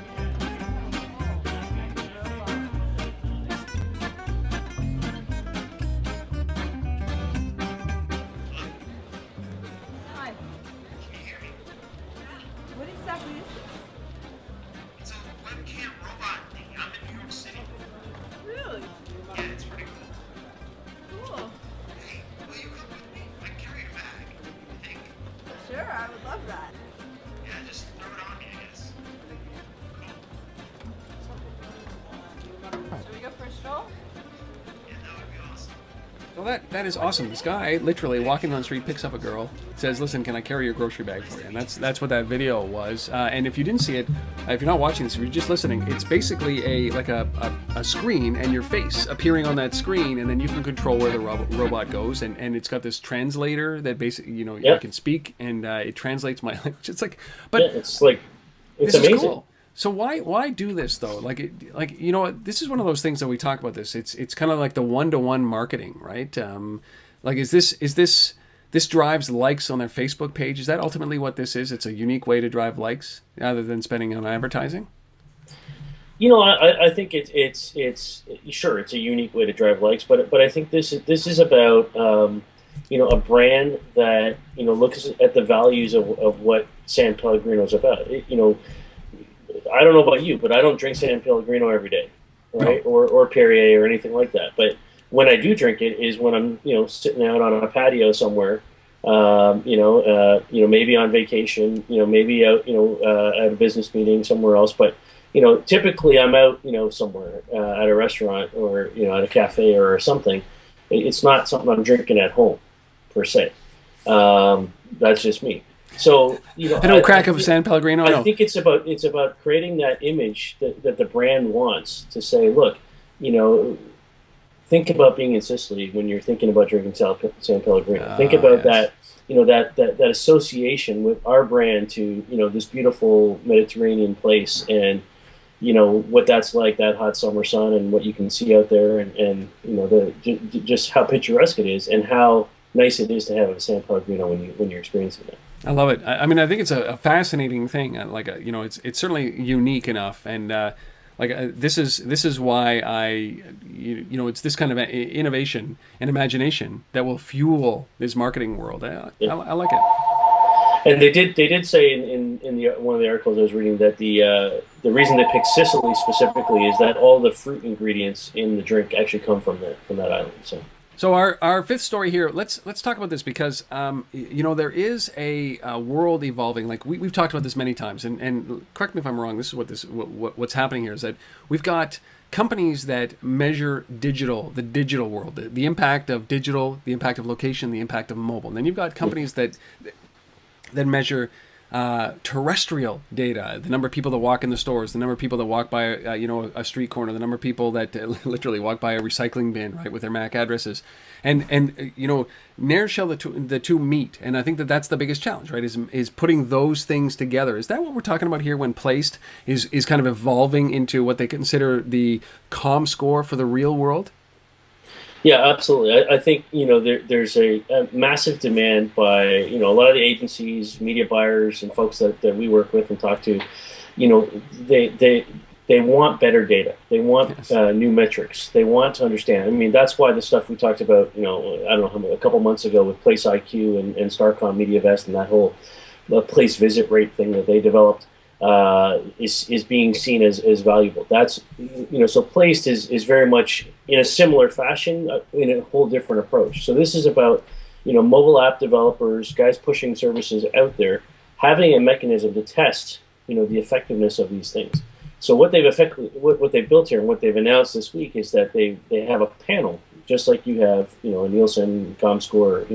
Well, that is awesome. This guy literally walking on the street picks up a girl, says, "Listen, can I carry your grocery bag for you?" And that's what that video was. And if you didn't see it, if you're not watching this, if you're just listening, it's basically a screen and your face appearing on that screen, and then you can control where the robot goes. And it's got this translator that basically, you can speak, and it translates my language. It's like, but it's amazing. Cool. So why do this though? This is one of those things that we talk about. It's kind of like the one-to-one marketing, right? Is this drives likes on their Facebook page? Is that ultimately what this is? It's a unique way to drive likes rather than spending on advertising. I think it's sure it's a unique way to drive likes, but I think this is about a brand that looks at the values of what San Pellegrino is about. I don't know about you, but I don't drink San Pellegrino every day, right? No. Or Perrier or anything like that. But when I do drink it is when I'm, sitting out on a patio somewhere, Maybe on vacation, maybe out, at a business meeting somewhere else. But, typically I'm out, somewhere at a restaurant or, at a cafe or something. It's not something I'm drinking at home, per se. That's just me. So, I don't crack up San Pellegrino. I think it's about creating that image that the brand wants to say, look, think about being in Sicily when you're thinking about drinking San Pellegrino. Think about that, that association with our brand to, this beautiful Mediterranean place, and, what that's like, that hot summer sun, and what you can see out there, and just how picturesque it is, and how nice it is to have a San Pellegrino when you're experiencing it. I love it. I mean, I think it's a fascinating thing. It's certainly unique enough, and this is why it's this kind of innovation and imagination that will fuel this marketing world. I like it. And they did say in one of the articles I was reading that the reason they picked Sicily specifically is that all the fruit ingredients in the drink actually come from that island. So our fifth story here, let's talk about this, because there is a world evolving. Like we've talked about this many times, and correct me if I'm wrong. This is what's happening here is that we've got companies that measure the digital world, the impact of digital, the impact of location, the impact of mobile. And then you've got companies that measure terrestrial data, the number of people that walk in the stores, the number of people that walk by a street corner, the number of people that literally walk by a recycling bin, right, with their MAC addresses, and ne'er shall the two meet. And I think that's the biggest challenge, right, is putting those things together. Is that what we're talking about here when Placed is kind of evolving into what they consider the ComScore for the real world? Yeah, absolutely. I think there's a massive demand by a lot of the agencies, media buyers, and folks that we work with and talk to. They want better data. They want new metrics. They want to understand. I mean, that's why the stuff we talked about, I don't know, a couple months ago with Place IQ and Starcom MediaVest and that whole place visit rate thing that they developed. Is being seen as valuable. That's so Placed is very much in a similar fashion, in a whole different approach. So this is about mobile app developers, guys pushing services out there, having a mechanism to test the effectiveness of these things. So what they've built here and what they've announced this week is that they have a panel, just like you have a Nielsen, ComScore,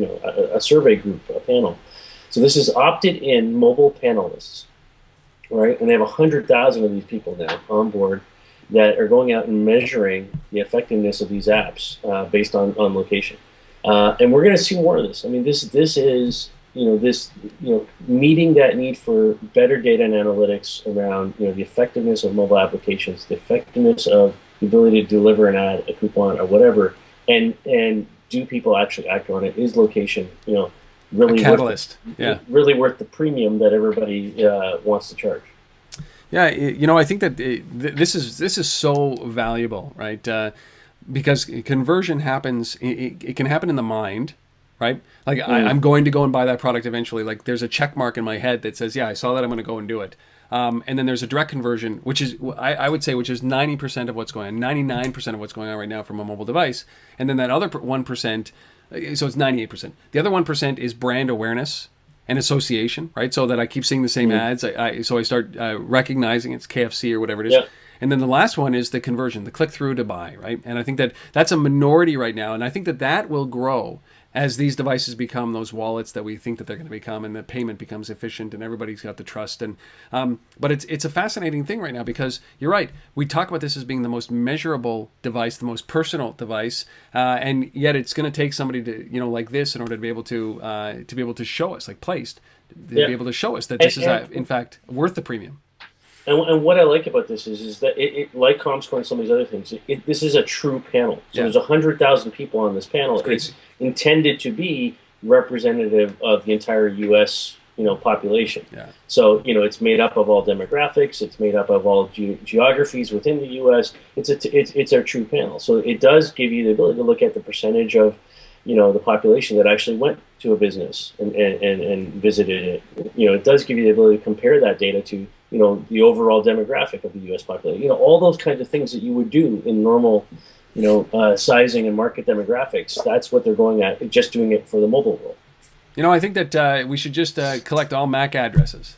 a survey group, a panel. So this is opted in mobile panelists. Right, and they have 100,000 of these people now on board that are going out and measuring the effectiveness of these apps based on location, and we're going to see more of this. I mean, this is meeting that need for better data and analytics around the effectiveness of mobile applications, the effectiveness of the ability to deliver an ad, a coupon, or whatever, and do people actually act on it? Is location really a catalyst? Really worth the premium that everybody wants to charge? Yeah, I think that this is so valuable, right? Because conversion happens. It can happen in the mind, right? Like I'm going to go and buy that product eventually. Like there's a check mark in my head that says, yeah, I saw that, I'm going to go and do it. And then there's a direct conversion, which is, I would say, which is 90% of what's going on, 99% of what's going on right now from a mobile device. And then that other 1%, so it's 98%. The other 1% is brand awareness and association, right? So that I keep seeing the same ads. So I start recognizing it's KFC or whatever it is. Yeah. And then the last one is the conversion, the click through to buy, right? And I think that's a minority right now. And I think that will grow as these devices become those wallets that we think that they're going to become, and the payment becomes efficient and everybody's got the trust. And but it's a fascinating thing right now, because you're right. We talk about this as being the most measurable device, the most personal device, and yet it's going to take somebody to like this in order to be able to show us, like Placed, to be able to show us that this is in fact worth the premium. And what I like about this is that it like ComScore and some of these other things, this is a true panel. So there's 100,000 people on this panel. It's intended to be representative of the entire U.S. population. Yeah. So it's made up of all demographics. It's made up of all geographies within the U.S. It's a true panel. So it does give you the ability to look at the percentage of the population that actually went to a business and visited it. It does give you the ability to compare that data to the overall demographic of the U.S. population. All those kinds of things that you would do in normal, sizing and market demographics. That's what they're going at, just doing it for the mobile world. You know, I think that we should just collect all MAC addresses.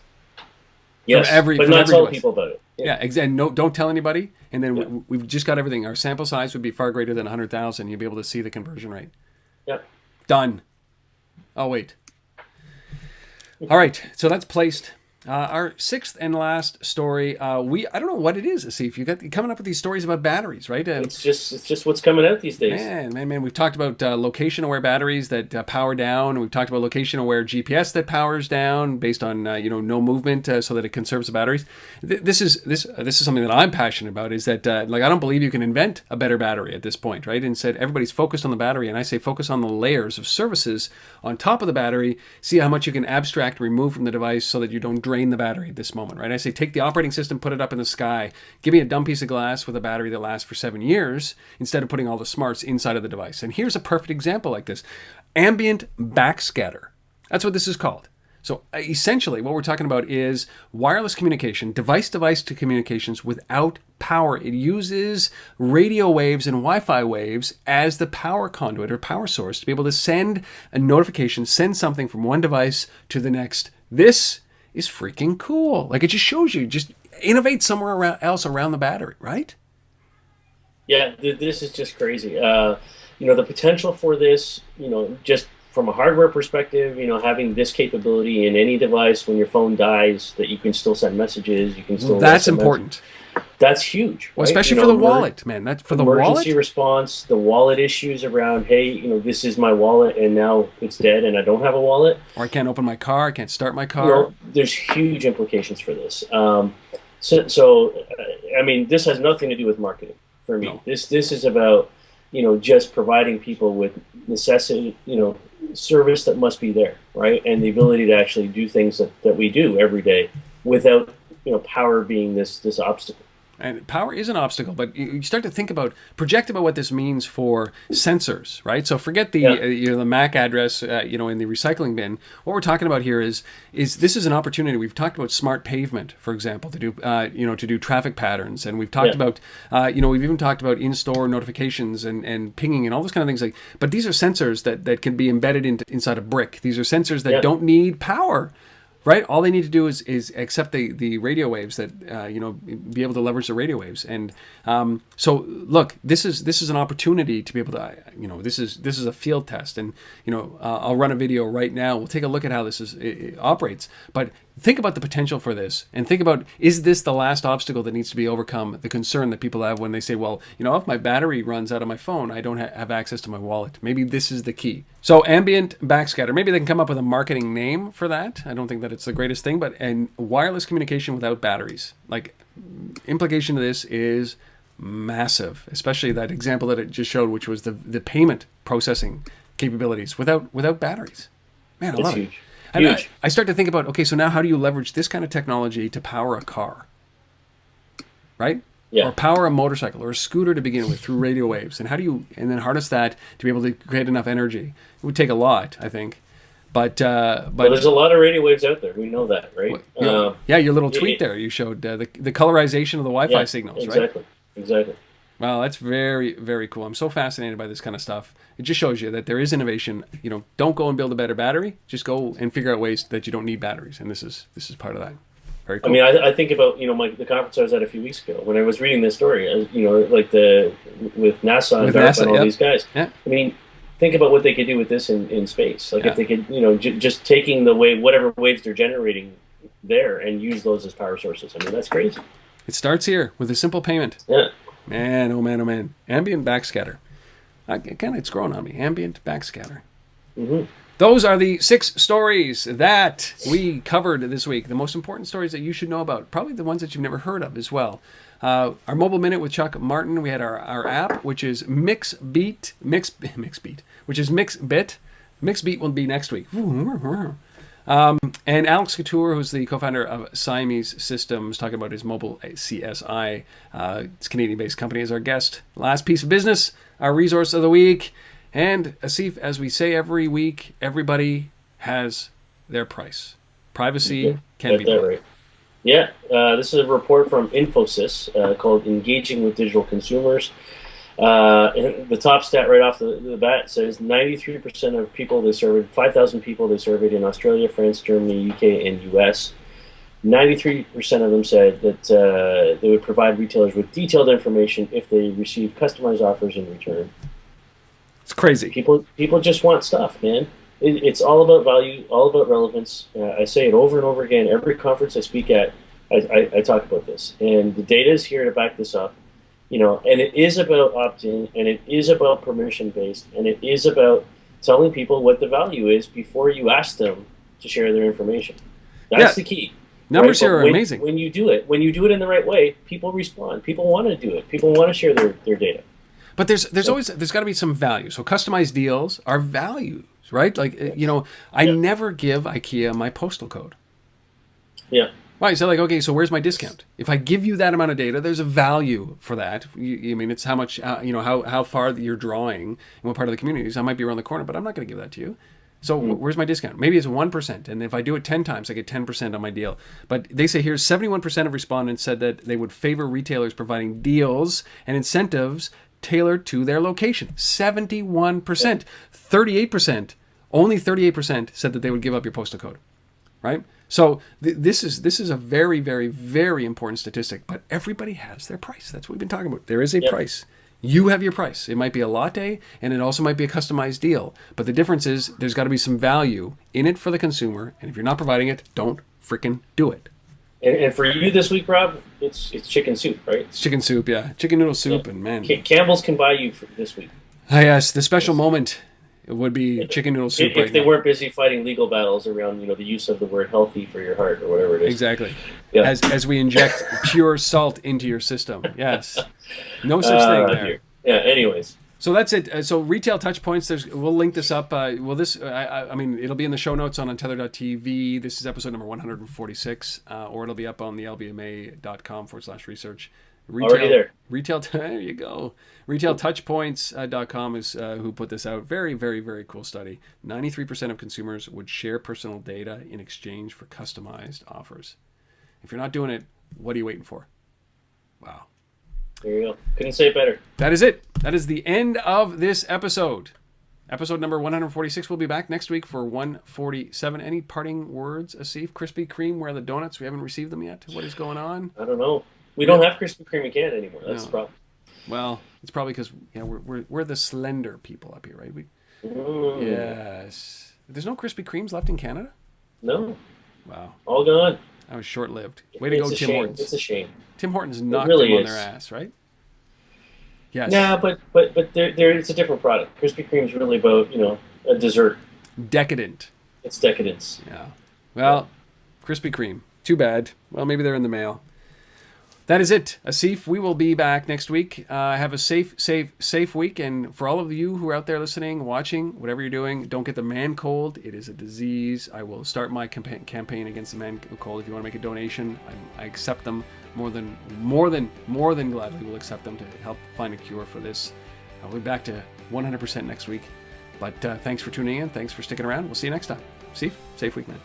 Yes, but not tell people about it. Yeah, exactly. No, don't tell anybody. And then we've just got everything. Our sample size would be far greater than 100,000. You'll be able to see the conversion rate. Yep. Done. Oh, wait. All right. So that's placed. Our sixth and last story. I don't know what it is. See if you got coming up with these stories about batteries, right? It's just what's coming out these days. Man. We've talked about location-aware batteries that power down. We've talked about location-aware GPS that powers down based on no movement, so that it conserves the batteries. This is something that I'm passionate about. Is that I don't believe you can invent a better battery at this point, right? Instead, everybody's focused on the battery, and I say focus on the layers of services on top of the battery. See how much you can abstract, remove from the device, so that you don't drain the battery at this moment, right? I say take the operating system, put it up in the sky. Give me a dumb piece of glass with a battery that lasts for 7 years instead of putting all the smarts inside of the device. And here's a perfect example like this. Ambient Backscatter. That's what this is called. So essentially what we're talking about is wireless communication, device-to-device communications without power. It uses radio waves and Wi-Fi waves as the power conduit or power source to be able to send a notification, send something from one device to the next. This is freaking cool. Like, it just shows you, just innovate somewhere else around the battery, right? Yeah, this is just crazy. The potential for this, just from a hardware perspective, having this capability in any device when your phone dies, that you can still send messages, you can still. That's important. That's huge. Well, right? Especially for the wallet, man. That's for the wallet. Emergency response, the wallet issues around, hey, this is my wallet and now it's dead and I don't have a wallet. Or I can't open my car, I can't start my car. There's huge implications for this. This has nothing to do with marketing for me. No. This is about, just providing people with necessity, service that must be there, right? And the ability to actually do things that we do every day without, power being this obstacle. And power is an obstacle, but you start to project about what this means for sensors, right? So forget the MAC address, in the recycling bin. What we're talking about here is this is an opportunity. We've talked about smart pavement, for example, to do traffic patterns, and we've talked about, we've even talked about in-store notifications and pinging and all those kind of things. But these are sensors that can be embedded inside a brick. These are sensors that don't need power. Right, all they need to do is accept the radio waves that be able to leverage the radio waves, and so look, this is an opportunity to be able to this is a field test, and I'll run a video right now. We'll take a look at how it operates, but think about the potential for this, and think about, is this the last obstacle that needs to be overcome? The concern that people have when they say, well, if my battery runs out of my phone, I don't have access to my wallet. Maybe this is the key. So Ambient Backscatter, maybe they can come up with a marketing name for that. I don't think that it's the greatest thing, and wireless communication without batteries. Like, implication of this is massive, especially that example that it just showed, which was the payment processing capabilities without batteries. Man, I love it. And I start to think about, okay, so now how do you leverage this kind of technology to power a car, right? Yeah. Or power a motorcycle or a scooter to begin with through radio waves, and then harness that to be able to create enough energy? It would take a lot, I think, but there's a lot of radio waves out there. We know that, right? Your little tweet there you showed the colorization of the Wi-Fi signals, right? Exactly. Wow, that's very, very cool. I'm so fascinated by this kind of stuff. It just shows you that there is innovation. Don't go and build a better battery. Just go and figure out ways that you don't need batteries, and this is part of that. Very cool. I think about the conference I was at a few weeks ago when I was reading this story. With NASA and all these guys. Yeah. Think about what they could do with this in space. Like if they could, just taking whatever waves they're generating there and use those as power sources. That's crazy. It starts here with a simple payment. Yeah. Man, oh man, oh man. Ambient Backscatter. It's growing on me. Ambient Backscatter. Mm-hmm. Those are the 6 stories that we covered this week. The most important stories that you should know about. Probably the ones that you've never heard of as well. Our Mobile Minute with Chuck Martin. We had our app, which is MixBit, which is MixBit. MixBit will be next week. And Alex Kottoor, who's the co-founder of Siamese Systems, talking about his mobile CSI. It's a Canadian-based company, as our guest. Last piece of business, our resource of the week. And Asif, as we say every week, everybody has their price. Privacy can be bought. Right. Yeah, this is a report from Infosys called Engaging with Digital Consumers. And the top stat right off the bat says 93% of people they surveyed, 5,000 people they surveyed in Australia, France, Germany, UK, and US, 93% of them said that they would provide retailers with detailed information if they receive customized offers in return. It's crazy. People just want stuff, man. It's all about value, all about relevance. I say it over and over again. Every conference I speak at, I talk about this. And the data is here to back this up. And it is about opt-in, and it is about permission-based, and it is about telling people what the value is before you ask them to share their information. That's the key. Numbers here are amazing. When you do it in the right way, people respond. People want to do it. People want to share their data. But there's got to be some value. So customized deals are values, right? Like, I never give IKEA my postal code. Yeah. Right, so okay, so where's my discount? If I give you that amount of data, there's a value for that. I mean, it's how much, how far you're drawing and what part of the community is. I might be around the corner, but I'm not going to give that to you. So where's my discount? Maybe it's 1%, and if I do it 10 times, I get 10% on my deal. But they say here, 71% of respondents said that they would favor retailers providing deals and incentives tailored to their location. 71%. 38%, only 38% said that they would give up your postal code, right? So this is a very, very, very important statistic. But everybody has their price. That's what we've been talking about. There is a price. You have your price. It might be a latte, and it also might be a customized deal. But the difference is there's got to be some value in it for the consumer. And if you're not providing it, don't freaking do it. And for you this week, Rob, it's chicken soup, right? It's chicken soup, yeah. Chicken noodle soup, and man. Campbell's can buy you for this week. Yes, the special moment. It would be chicken noodle soup. If they weren't busy fighting legal battles around, the use of the word healthy for your heart or whatever it is. Exactly. Yeah. As we inject pure salt into your system. Yes. No such thing there. Yeah. Anyways. So that's it. So retail touch points. We'll link this up. I mean, it'll be in the show notes on untether.tv. This is episode number 146, or it'll be up on the lbma.com/research. Already there. There you go. RetailTouchpoints.com is who put this out. Very, very, very cool study. 93% of consumers would share personal data in exchange for customized offers. If you're not doing it, what are you waiting for? Wow. There you go. Couldn't say it better. That is it. That is the end of this episode. Episode number 146. We'll be back next week for 147. Any parting words, Asif? Krispy Kreme, where are the donuts? We haven't received them yet. What is going on? I don't know. We don't have Krispy Kreme in Canada anymore. That's the problem. Well, it's probably because we're the slender people up here, right? Yes. There's no Krispy Kremes left in Canada? No. Wow. All gone. That was short-lived. Way to go, Tim Hortons. It's a shame. Tim Hortons knocked them on their ass, right? Yes. Nah, but it's a different product. Krispy Kreme's really about, a dessert. Decadent. It's decadence. Yeah. Well, Krispy Kreme. Too bad. Well, maybe they're in the mail. That is it. Asif, we will be back next week. Have a safe week. And for all of you who are out there listening, watching, whatever you're doing, don't get the man cold. It is a disease. I will start my campaign against the man cold. If you want to make a donation, I accept them more than gladly. We'll accept them to help find a cure for this. We'll be back to 100% next week. But thanks for tuning in. Thanks for sticking around. We'll see you next time. Asif, safe week, man.